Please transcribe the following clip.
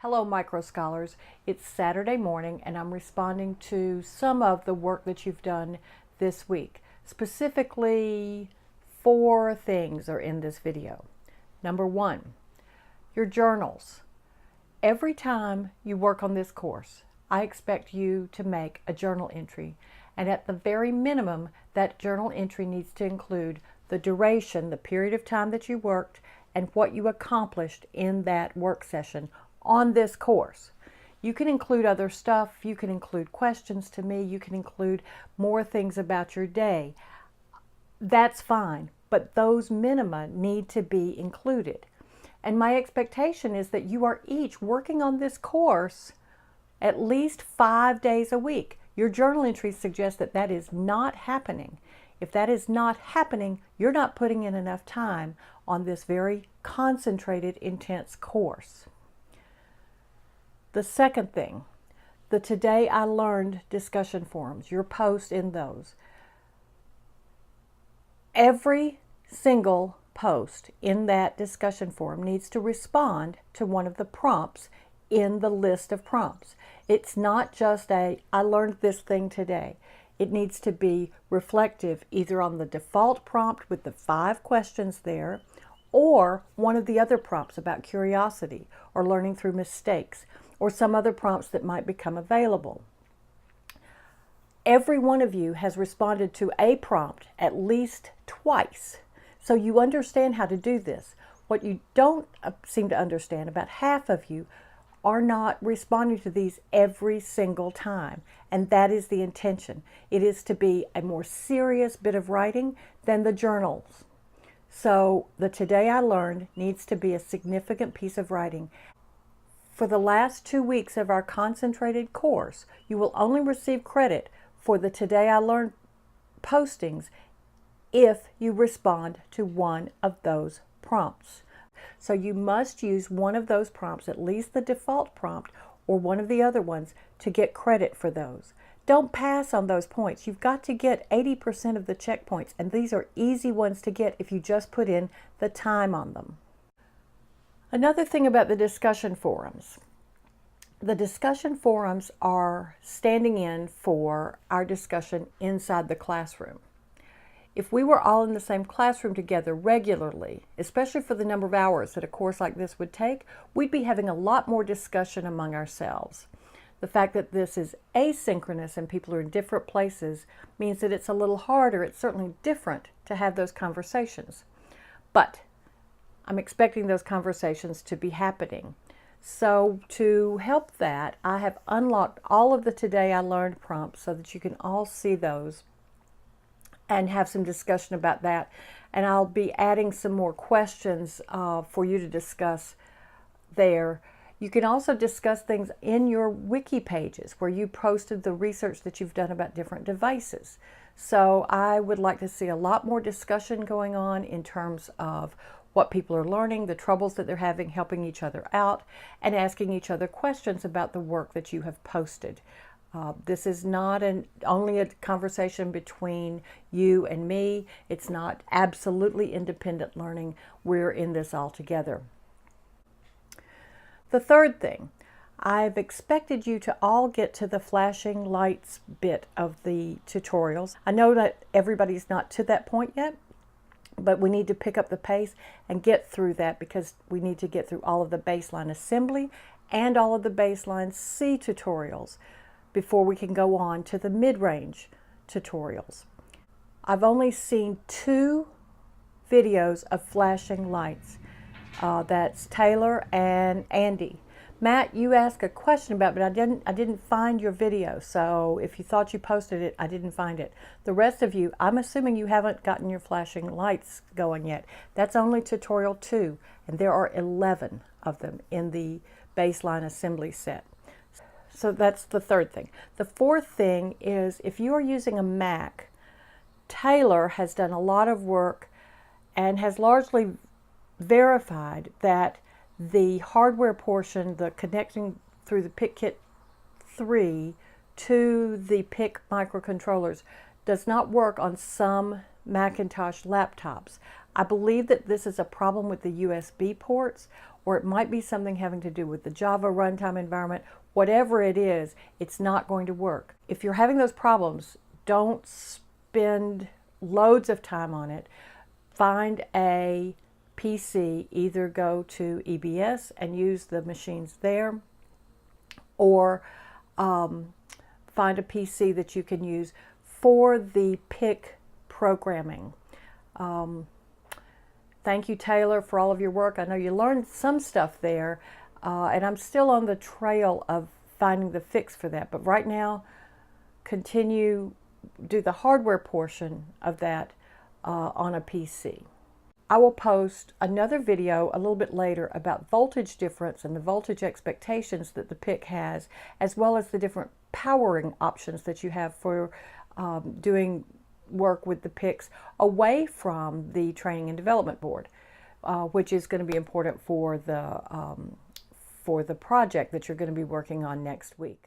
Hello, Micro Scholars. It's Saturday morning and I'm responding to some of the work that you've done this week. Specifically, 4 things are in this video. Number 1, your journals. Every time you work on this course, I expect you to make a journal entry. And at the very minimum, that journal entry needs to include the duration, the period of time that you worked, and what you accomplished in that work session on this course. You can include other stuff, you can include questions to me, you can include more things about your day. That's fine, but those minima need to be included. And my expectation is that you are each working on this course at least 5 days a week. Your journal entries suggest that that is not happening. If that is not happening, you're not putting in enough time on this very concentrated, intense course. The second thing, the Today I Learned discussion forums, your post in those. Every single post in that discussion forum needs to respond to one of the prompts in the list of prompts. It's not just I learned this thing today. It needs to be reflective either on the default prompt with the 5 questions there, or one of the other prompts about curiosity or learning through mistakes, or some other prompts that might become available. Every one of you has responded to a prompt at least twice, so you understand how to do this. What you don't seem to understand, about half of you are not responding to these every single time, and that is the intention. It is to be a more serious bit of writing than the journals. So the Today I Learned needs to be a significant piece of writing. For the last 2 weeks of our concentrated course, you will only receive credit for the Today I Learned postings if you respond to one of those prompts. So you must use one of those prompts, at least the default prompt or one of the other ones, to get credit for those. Don't pass on those points. You've got to get 80% of the checkpoints, and these are easy ones to get if you just put in the time on them. Another thing about the discussion forums. The discussion forums are standing in for our discussion inside the classroom. If we were all in the same classroom together regularly, especially for the number of hours that a course like this would take, we'd be having a lot more discussion among ourselves. The fact that this is asynchronous and people are in different places means that it's a little harder, it's certainly different to have those conversations. But I'm expecting those conversations to be happening. So to help that, I have unlocked all of the Today I Learned prompts so that you can all see those and have some discussion about that. And I'll be adding some more questions for you to discuss there. You can also discuss things in your wiki pages where you posted the research that you've done about different devices. So I would like to see a lot more discussion going on in terms of what people are learning, the troubles that they're having, helping each other out, and asking each other questions about the work that you have posted. This is not only a conversation between you and me. It's not absolutely independent learning. We're in this all together. The third thing, I've expected you to all get to the flashing lights bit of the tutorials. I know that everybody's not to that point yet, but we need to pick up the pace and get through that because we need to get through all of the baseline assembly and all of the baseline C tutorials before we can go on to the mid-range tutorials. I've only seen 2 videos of flashing lights. That's Taylor and Andy. Matt, you asked a question about it, but I didn't find your video. So if you thought you posted it, I didn't find it. The rest of you, I'm assuming you haven't gotten your flashing lights going yet. That's only tutorial 2, and there are 11 of them in the baseline assembly set. So that's the third thing. The fourth thing is if you are using a Mac, Taylor has done a lot of work and has largely verified that the hardware portion, the connecting through the PicKit 3 to the PIC microcontrollers, does not work on some Macintosh laptops. I believe that this is a problem with the USB ports or it might be something having to do with the Java runtime environment. Whatever it is, it's not going to work. If you're having those problems, don't spend loads of time on it. Find a PC, either go to EBS and use the machines there, or find a PC that you can use for the PIC programming. Thank you, Taylor, for all of your work. I know you learned some stuff there, and I'm still on the trail of finding the fix for that. But right now, do the hardware portion of that on a PC. I will post another video a little bit later about voltage difference and the voltage expectations that the PIC has, as well as the different powering options that you have for doing work with the PICs away from the training and development board, which is going to be important for the project that you're going to be working on next week.